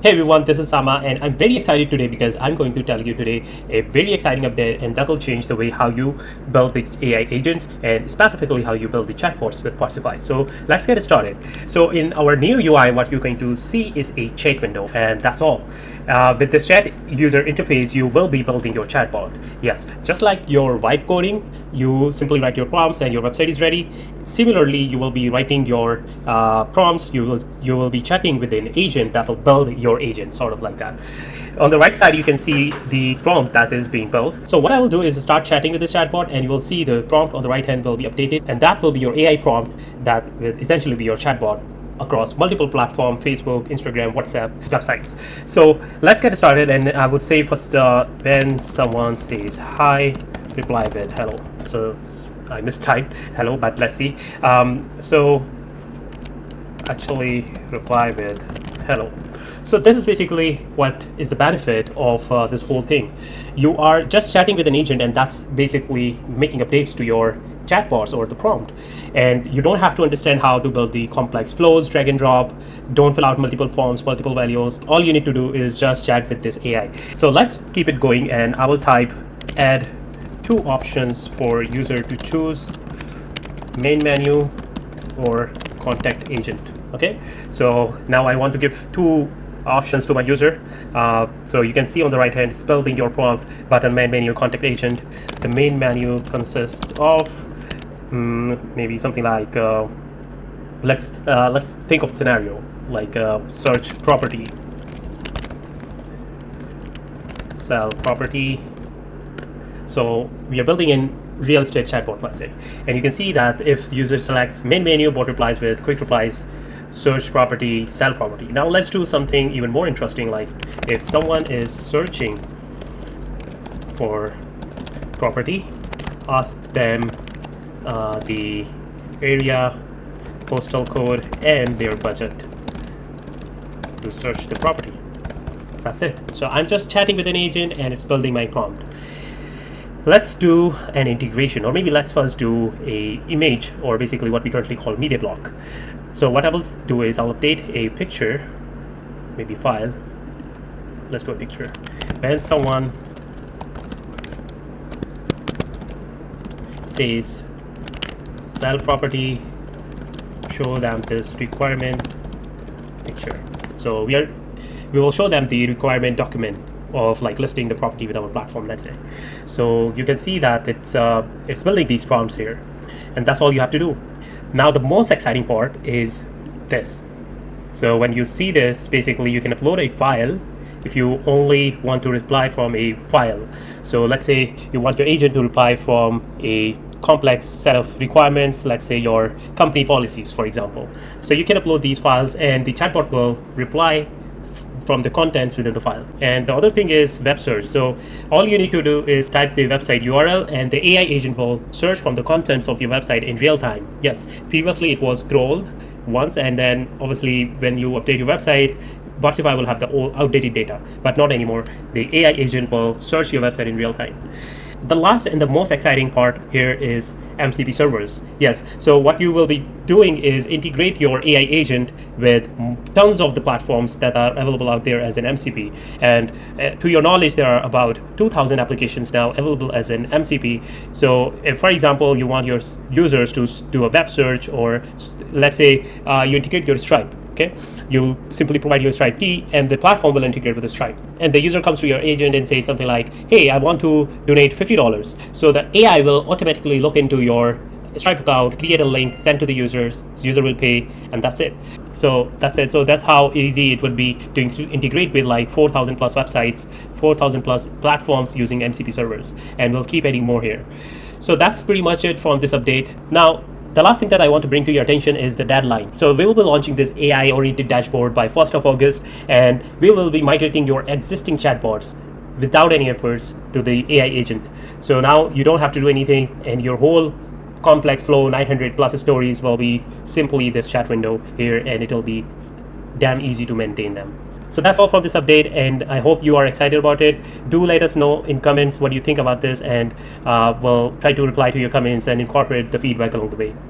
Hey everyone, this is Sama and I'm very excited today because I'm going to tell you today a very exciting update, and that will change the way how you build the AI agents and specifically how you build the chatbots with Botsify. So let's get started. So in our new UI, what you're going to see is a chat window, and that's all. With this chat user interface, you will be building your chatbot. Yes, just like your vibe coding, you simply write your prompts and your website is ready. Similarly, you will be writing your prompts. You will be chatting with an agent that will build your agent, sort of like that. On the right side, you can see the prompt that is being built. So what I will do is start chatting with this chatbot, and you will see the prompt on the right hand will be updated, and that will be your AI prompt that will essentially be your chatbot across multiple platforms: Facebook, Instagram, WhatsApp, websites. So let's get started, and I would say first, when someone says hi, reply with hello. So I mistyped hello, but let's see. So actually reply with hello. So this is basically what is the benefit of this whole thing. You are just chatting with an agent, and that's basically making updates to your chatbots or the prompt, and you don't have to understand how to build the complex flows, drag and drop, don't fill out multiple forms, multiple values. All you need to do is just chat with this AI. So let's keep it going, and I will type add two options for user to choose: main menu or contact agent. Okay, so now I want to give two options to my user. So you can see on the right hand, it's building your prompt, button, main menu, contact agent. The main menu consists of maybe something like let's think of a scenario like search property, sell property. So we are building in real estate chatbot, let's say, and you can see that if the user selects main menu, bot replies with quick replies, search property, sell property. Now let's do something even more interesting, like if someone is searching for property, ask them the area, postal code, and their budget to search the property. That's it. So I'm just chatting with an agent and it's building my prompt. Let's do an integration, or maybe let's first do a image, or basically what we currently call media block. So what I will do is I'll update a picture, maybe file. Let's do a picture. When someone says sell property, show them this requirement picture. So we will show them the requirement document of like listing the property with our platform, let's say. So you can see that it's building these prompts here, and that's all you have to do. Now the most exciting part is this. So when you see this, basically you can upload a file if you only want to reply from a file. So let's say you want your agent to reply from a complex set of requirements, let's say your company policies, for example. So you can upload these files and the chatbot will reply from the contents within the file. And the other thing is web search. So all you need to do is type the website URL, and the AI agent will search from the contents of your website in real time. Yes, previously it was scrolled once, and then obviously when you update your website, Botsify will have the old outdated data, but not anymore. The AI agent will search your website in real time. The last and the most exciting part here is MCP servers. Yes, so what you will be doing is integrate your AI agent with tons of the platforms that are available out there as an MCP. And to your knowledge, there are about 2,000 applications now available as an MCP. So if, for example, you want your users to do a web search, or let's say you integrate your Stripe. Okay, you simply provide your Stripe key and the platform will integrate with the Stripe. And the user comes to your agent and says something like, hey, I want to donate $50. So the AI will automatically look into your Stripe account, create a link, send to the users, the user will pay, and that's it. So that's it. So that's how easy it would be to integrate with like 4,000 plus websites, 4,000 plus platforms using MCP servers, and we'll keep adding more here. So that's pretty much it from this update. Now, the last thing that I want to bring to your attention is the deadline. So we will be launching this AI-oriented dashboard by 1st of August, and we will be migrating your existing chatbots without any efforts to the AI agent. So now you don't have to do anything, and your whole complex flow, 900 plus stories, will be simply this chat window here, and it'll be damn easy to maintain them. So that's all from this update, and I hope you are excited about it. Do let us know in comments what you think about this, and we'll try to reply to your comments and incorporate the feedback along the way.